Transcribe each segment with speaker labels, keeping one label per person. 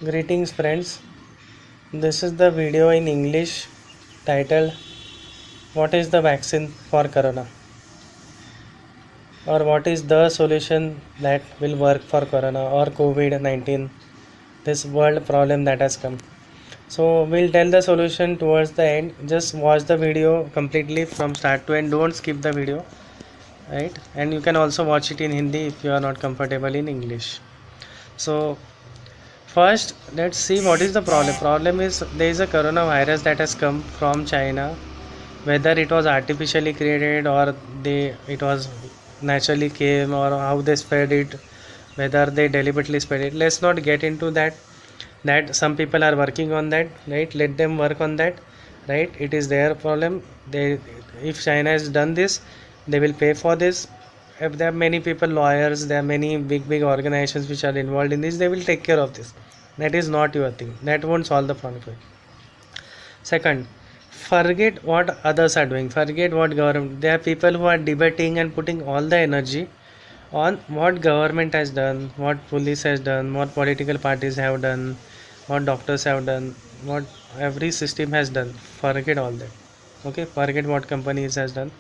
Speaker 1: Greetings friends, this is the video in English titled What is the vaccine for corona, or what is the solution that will work for corona or COVID-19, this world problem that has come. So we'll tell the solution towards the end. Just watch the video completely from start to end, don't skip the video, right? And you can also watch it in Hindi if you are not comfortable in English. So first, let's see what is the problem. Problem is there is a coronavirus that has come from China. Whether it was artificially created or it was naturally came, or how they spread it, whether they deliberately spread it. Let's not get into that. That some people are working on that, right? Let them work on that, right? It is their problem. If China has done this, they will pay for this. If there are many people, lawyers, there are many big organizations which are involved in this, they will take care of this. That is not your thing. That won't solve the problem. Second, forget what others are doing. Forget what government. There are people who are debating and putting all the energy on what government has done, what police has done, what political parties have done, what doctors have done, what every system has done. Forget all that. Okay, forget what companies has done.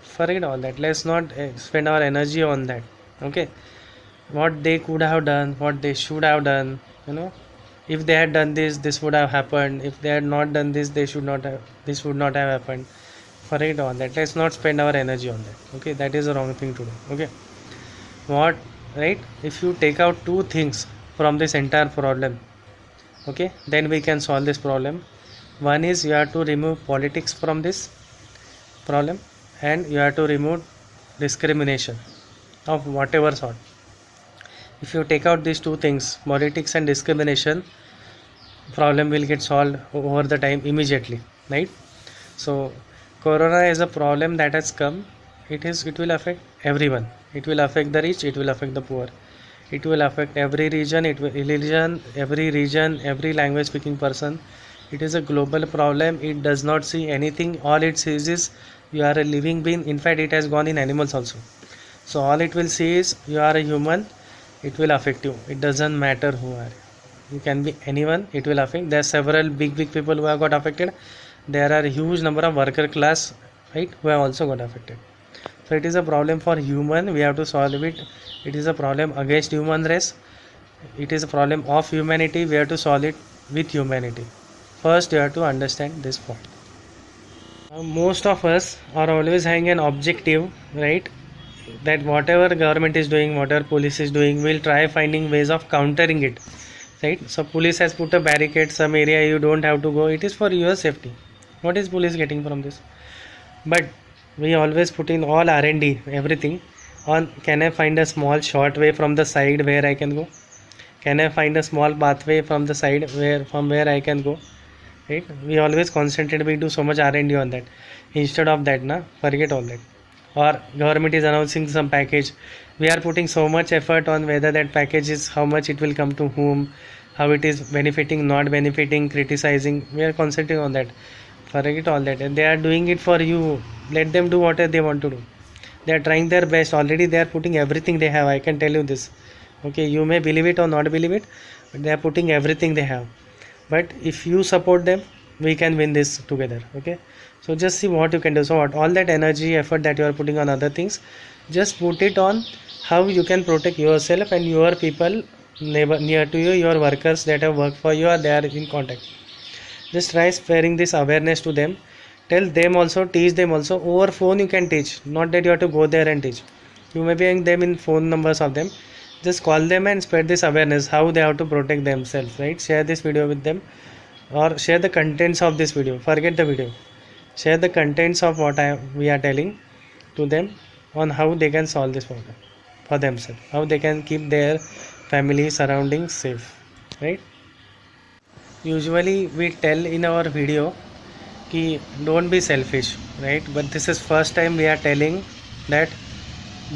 Speaker 1: Forget all that. Let's not spend our energy on that. Okay, what they could have done, what they should have done. If they had done this, this would have happened. If they had not done this, they should not have. This would not have happened. Forget all that. Let's not spend our energy on that. Okay, that is the wrong thing to do. Okay, what, right? If you take out two things from this entire problem, okay, then we can solve this problem. One is you have to remove politics from this problem, and you have to remove discrimination of whatever sort. If you take out these two things, politics and discrimination, problem will get solved over the time immediately, right? So corona is a problem that has come. It will affect everyone. It will affect the rich, it will affect the poor, it will affect every region, every language speaking person. It is a global problem. It does not see anything. All it sees is you are a living being. In fact, it has gone in animals also. So all it will see is you are a human. It will affect you. It doesn't matter who are you. Can be anyone. It will affect. There are several big people who have got affected. There are a huge number of worker class, right, who have also got affected. So it is a problem for human. We have to solve it. It is a problem against human race. It is a problem of humanity. We have to solve it with humanity. First, you have to understand this point. Most of us are always having an objective, right? That whatever government is doing, whatever police is doing, we'll try finding ways of countering it, right? So police has put a barricade, some area you don't have to go. It is for your safety. What is police getting from this? But we always put in all R&D, everything on, can I find a small short way from the side where I can go? Can I find a small pathway from the side from where I can go? Right? We always concentrate, we do so much R&D on that. Instead of that, forget all that. Or government is announcing some package, we are putting so much effort on whether that package is, how much it will come to whom, how it is benefiting, not benefiting, criticizing. We are concentrating on that. Forget all that. And they are doing it for you. Let them do whatever they want to do. They are trying their best. Already they are putting everything they have. I can tell you this. Okay, you may believe it or not believe it, but they are putting everything they have. But if you support them, we can win this together. Okay, so just see what you can do. So what, all that energy, effort that you are putting on other things, just put it on how you can protect yourself and your people near to you, your workers that have worked for you, or they are in contact. Just try spreading this awareness to them. Tell them also, teach them also. Over phone you can teach, not that you have to go there and teach. You may be having them in phone numbers of them. Just call them and spread this awareness how they have to protect themselves, right? Share this video with them, or share the contents of this video. Forget the video, share the contents of what we are telling to them on how they can solve this problem for themselves, how they can keep their family surroundings safe, right? Usually we tell in our video ki don't be selfish, right? But this is first time we are telling that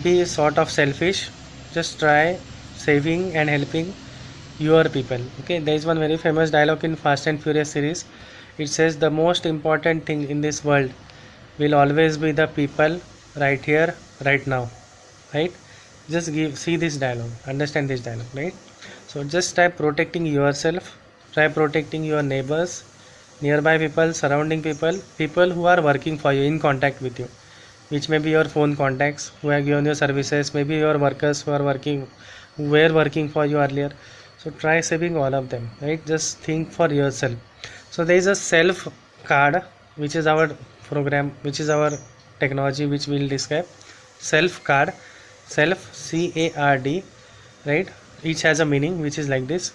Speaker 1: be sort of selfish. Just try saving and helping your people. Okay, there is one very famous dialogue in Fast and Furious series. It says the most important thing in this world will always be the people right here, right now, right? Just see this dialogue, understand this dialogue, right? So just try protecting yourself, try protecting your neighbors, nearby people, surrounding people, people who are working for you, in contact with you, which may be your phone contacts who have given you services, maybe your workers who are working, who were working for you earlier. So try saving all of them, right? Just think for yourself. So there is a self card, which is our program, which is our technology, which we will describe. Self card, self, CARD, right? Each has a meaning, which is like this,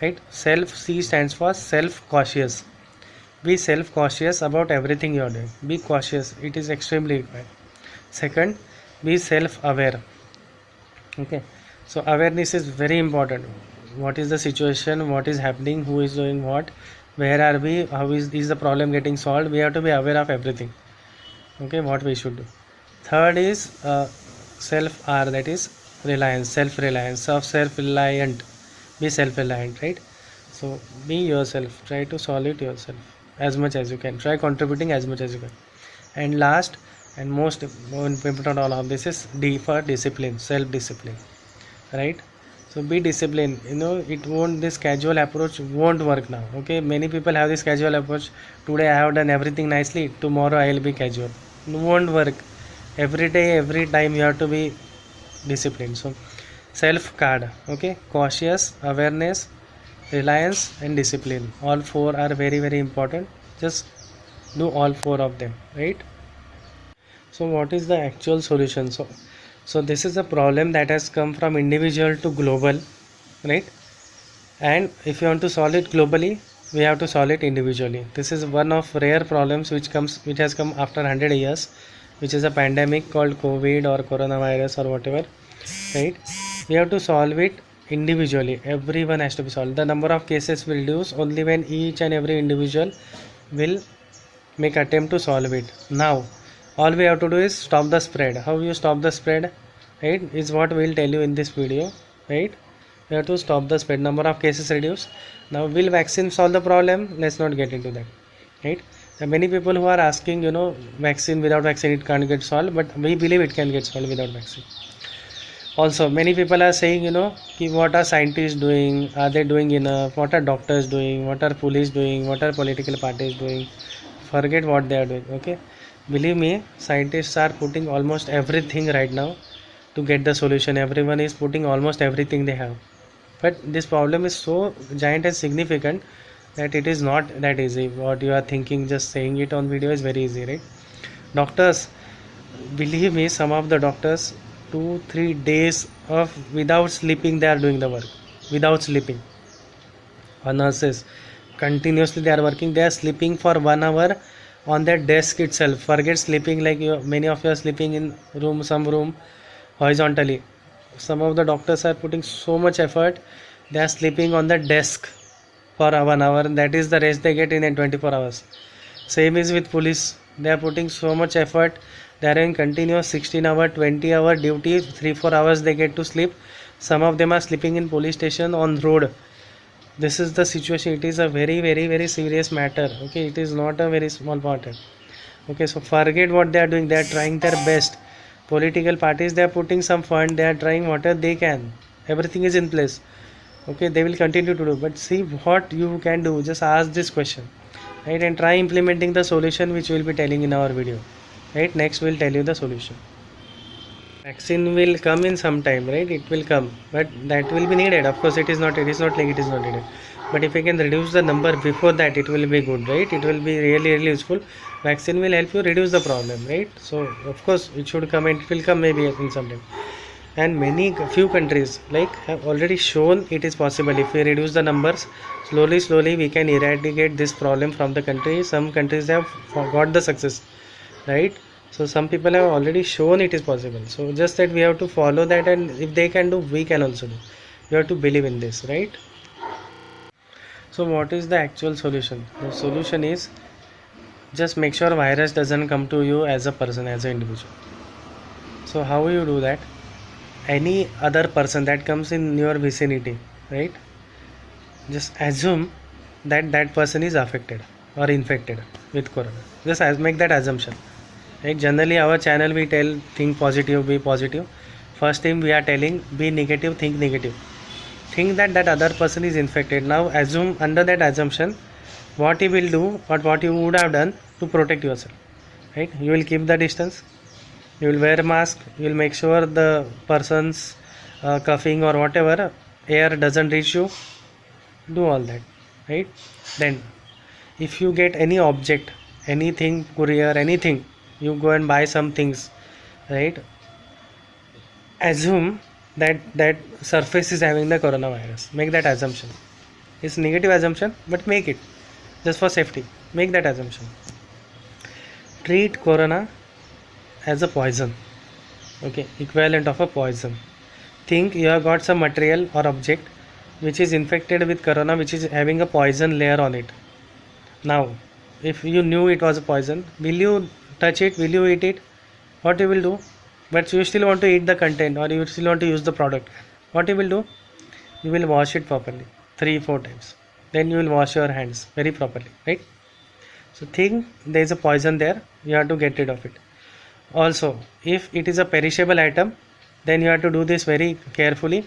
Speaker 1: right? Self, C stands for self cautious. Be self cautious about everything you are doing. Be cautious, it is extremely required. Second, be self aware. Okay, so awareness is very important. What is the situation, what is happening, who is doing what, where are we, how is the problem getting solved? We have to be aware of everything. Okay, what we should do. Third is self R, that is reliance, self reliance, self reliant. Be self reliant, right? So be yourself, try to solve it yourself as much as you can, try contributing as much as you can. And last and most important all of this is D for discipline, self discipline, right? So be disciplined. It won't, this casual approach won't work now. Okay, many people have this casual approach. Today I have done everything nicely, tomorrow I will be casual. It won't work. Every day, every time you have to be disciplined. So self card, okay, cautious, awareness, reliance and discipline, all four are very very important. Just do all four of them, right? So what is the actual solution? So this is a problem that has come from individual to global, right? And if you want to solve it globally, we have to solve it individually. This is one of rare problems which has come after 100 years, which is a pandemic called COVID or coronavirus or whatever, right? We have to solve it individually. Everyone has to be solved. The number of cases will reduce only when each and every individual will make attempt to solve it. Now all we have to do is stop the spread. How you stop the spread, right, is what we will tell you in this video, right? We have to stop the spread, number of cases reduce. Now will vaccine solve the problem? Let's not get into that, right? There are many people who are asking, vaccine, without vaccine it can't get solved, but we believe it can get solved without vaccine. Also many people are saying, what are scientists doing, are they doing enough, what are doctors doing, what are police doing, what are political parties doing? Forget what they are doing. Okay, believe me, scientists are putting almost everything right now to get the solution. Everyone is putting almost everything they have, but this problem is so giant and significant that it is not that easy. What you are thinking, just saying it on video is very easy, right? Doctors, believe me, some of the doctors 2-3 days of without sleeping they are doing the work, without sleeping. Or nurses, continuously they are working, they are sleeping for 1 hour on their desk itself. Forget sleeping like many of you are sleeping in some room horizontally. Some of the doctors are putting so much effort, they are sleeping on the desk for 1 hour, and that is the rest they get in 24 hours. Same is with police, they are putting so much effort, they are in continuous 16-hour 20-hour duty, 3-4 hours they get to sleep. Some of them are sleeping in police station, on road. This is the situation. It is a very very very serious matter. Okay, it is not a very small matter. Okay, so forget what they are doing, they are trying their best. Political parties, they are putting some fund, they are trying whatever they can, everything is in place. Okay, they will continue to do, but see what you can do. Just ask this question, right, and try implementing the solution which we will be telling in our video, right? Next we will tell you the solution. Vaccine will come in some time, right? It will come, but that will be needed. Of course, it is not like it is not needed, but if we can reduce the number before that, it will be good, right? It will be really really useful. Vaccine will help you reduce the problem, right? So of course it should come, and it will come maybe in some time. And few countries like have already shown it is possible. If we reduce the numbers slowly we can eradicate this problem from the country. Some countries have got the success, right? So some people have already shown it is possible. So just that we have to follow that, and if they can do, we can also do. You have to believe in this, right? So what is the actual solution? The solution is just make sure virus doesn't come to you as a person, as an individual. So how you do that? Any other person that comes in your vicinity, right, just assume that that person is affected or infected with corona. Just make that assumption, right? Generally our channel we tell think positive, be positive. First thing we are telling, be negative, think negative. think that that other person is infected. Now assume, under that assumption, what you will do or what you would have done to protect yourself, right? You will keep the distance, you will wear a mask, you will make sure the person's coughing or whatever air doesn't reach you, do all that, right? Then if you get any object, anything, courier, anything, you go and buy some things, right? Assume that that surface is having the coronavirus. Make that assumption. It's negative assumption, but make it just for safety. Make that assumption. Treat corona as a poison. Okay, equivalent of a poison. Think you have got some material or object which is infected with corona, which is having a poison layer on it. Now, if you knew it was a poison, will you touch it? Will you eat it? What you will do? But you still want to eat the content, or you still want to use the product. What you will do? You will wash it properly 3-4 times. Then you will wash your hands very properly, right? So think there is a poison there, you have to get rid of it. Also, if it is a perishable item, then you have to do this very carefully,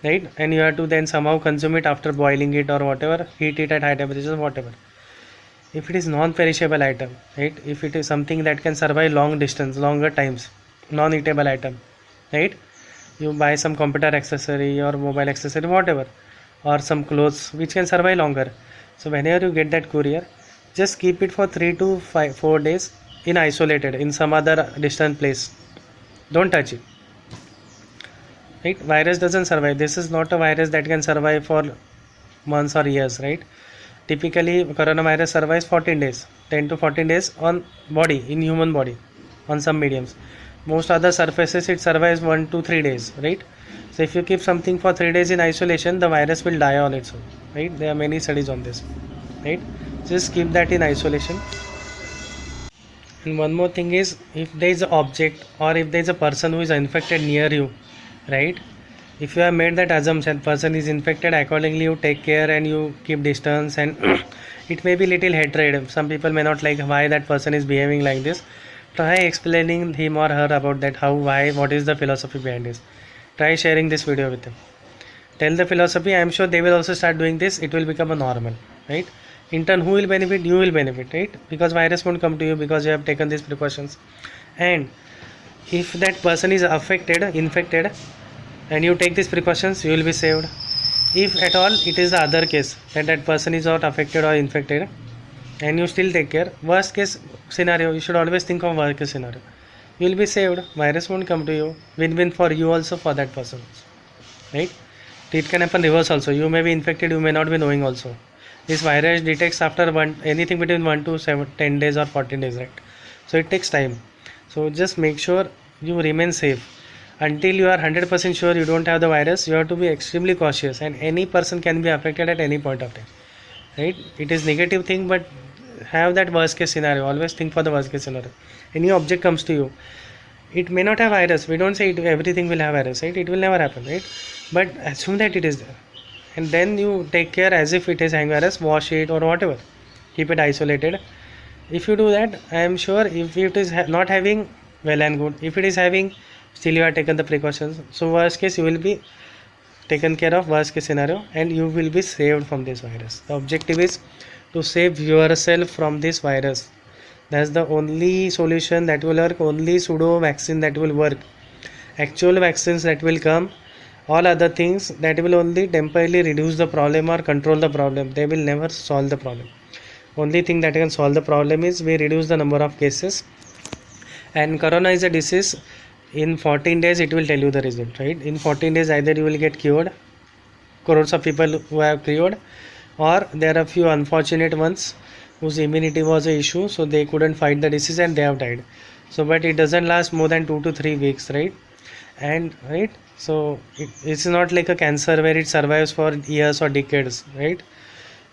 Speaker 1: right? And you have to then somehow consume it after boiling it or whatever, heat it at high temperatures, whatever. If it is non-perishable item, right? If it is something that can survive long distance, longer times, non-eatable item, right? You buy some computer accessory or mobile accessory, whatever, or some clothes which can survive longer. So whenever you get that courier, just keep it for 3 to 4 days in isolated, in some other distant place. Don't touch it, right? Virus doesn't survive. This is not a virus that can survive for months or years, right? Typically coronavirus survives 14 days, 10 to 14 days on body, in human body, on some mediums. Most other surfaces it survives 1 to 3 days, right? So if you keep something for 3 days in isolation, the virus will die on its own, right? There are many studies on this, right? Just keep that in isolation. And one more thing is, if there is an object or if there is a person who is infected near you, right? If you have made that assumption person is infected, accordingly you take care and you keep distance, and it may be little hatred. Some people may not like why that person is behaving like this. Try explaining him or her about that, how, why, what is the philosophy behind this. Try sharing this video with them. Tell the philosophy. I am sure they will also start doing this. It will become a normal, right? In turn, who will benefit? You will benefit, right? Because virus won't come to you because you have taken these precautions. And if that person is affected, infected, and you take these precautions, you will be saved. If at all it is the other case, that that person is not affected or infected, and you still take care, worst case scenario, you should always think of worst case scenario. You will be saved. Virus won't come to you. Win-win for you also, for that person, right? It can happen reverse also. You may be infected, you may not be knowing also. This virus detects after anything between 1 to 10 days or 14 days, right? So it takes time. So just make sure you remain safe. Until you are 100% sure you don't have the virus, you have to be extremely cautious, and any person can be affected at any point of time, right? It is negative thing, but have that worst case scenario. Always think for the worst case scenario. Any object comes to you, it may not have virus. We don't say everything will have virus, right? It will never happen, right? But assume that it is there, and then you take care as if it is having virus. Wash it or whatever, keep it isolated. If you do that, I am sure if it is not having, well and good. If it is having, still you have taken the precautions. So worst case you will be taken care of, worst case scenario, and you will be saved from this virus. The objective is to save yourself from this virus. That's the only solution that will work, only pseudo vaccine that will work. Actual vaccines that will come, all other things that will only temporarily reduce the problem or control the problem. They will never solve the problem. Only thing that can solve the problem is we reduce the number of cases. And corona is a disease. In 14 days it will tell you the result, right? In 14 days either you will get cured, crores of people who have cured, or there are few unfortunate ones whose immunity was an issue, so they couldn't fight the disease and they have died. So but it doesn't last more than 2 to 3 weeks, right? And right, so it's not like a cancer where it survives for years or decades, right?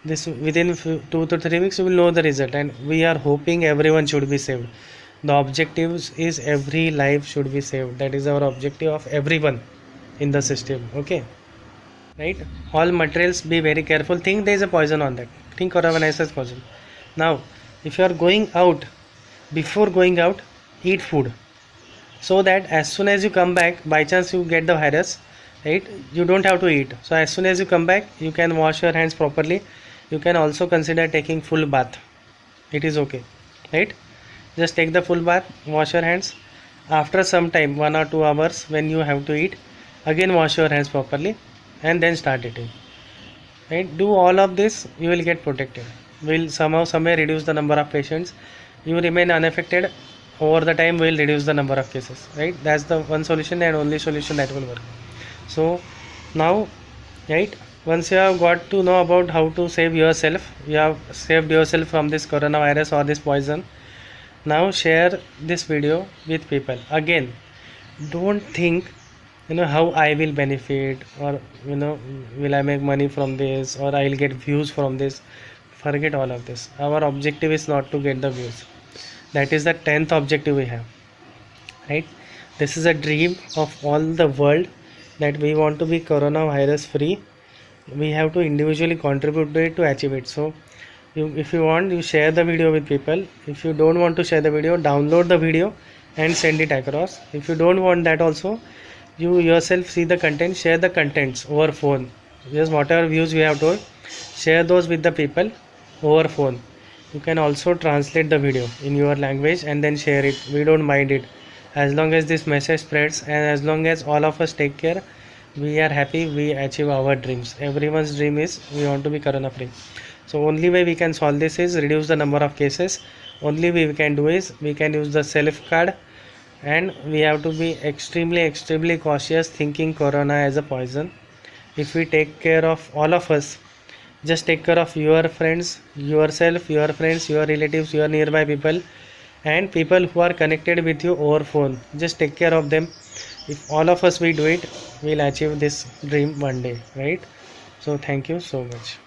Speaker 1: This within 2 to 3 weeks you will know the result, and we are hoping everyone should be saved. The objective is every life should be saved. That is our objective of everyone in the system, okay? Right? All materials, be very careful. Think there is a poison on that. Think coronavirus is poison. Now, if you are going out, before going out, eat food, so that as soon as you come back, by chance you get the virus, right? You don't have to eat. So as soon as you come back, you can wash your hands properly. You can also consider taking full bath. It is okay, right? Just take the full bath, wash your hands. After some time, 1 or 2 hours, when you have to eat, again wash your hands properly and then start eating, right? Do all of this, you will get protected. Will somehow somewhere reduce the number of patients. You remain unaffected. Over the time will reduce the number of cases, right? That's the one solution and only solution that will work. So now, right, once you have got to know about how to save yourself, you have saved yourself from this coronavirus or this poison. Now share this video with people. Again, don't think, how I will benefit, or will I make money from this, or I'll get views from this. Forget all of this. Our objective is not to get the views. That is the 10th objective we have, right? This is a dream of all the world, that we want to be coronavirus free. We have to individually contribute to it to achieve it. So if you want, you share the video with people. If you don't want to share the video, download the video and send it across. If you don't want that also, you yourself see the content, share the contents over phone. Just whatever views we have told, share those with the people over phone. You can also translate the video in your language and then share it. We don't mind it, as long as this message spreads and as long as all of us take care. We are happy, we achieve our dreams. Everyone's dream is we want to be corona free. So only way we can solve this is reduce the number of cases. Only way we can do is we can use the self card, and we have to be extremely cautious, thinking corona as a poison. If we take care of all of us, just take care of your friends, yourself, your friends, your relatives, your nearby people, and people who are connected with you over phone. Just take care of them. If all of us we do it, we'll achieve this dream one day, right? So thank you so much.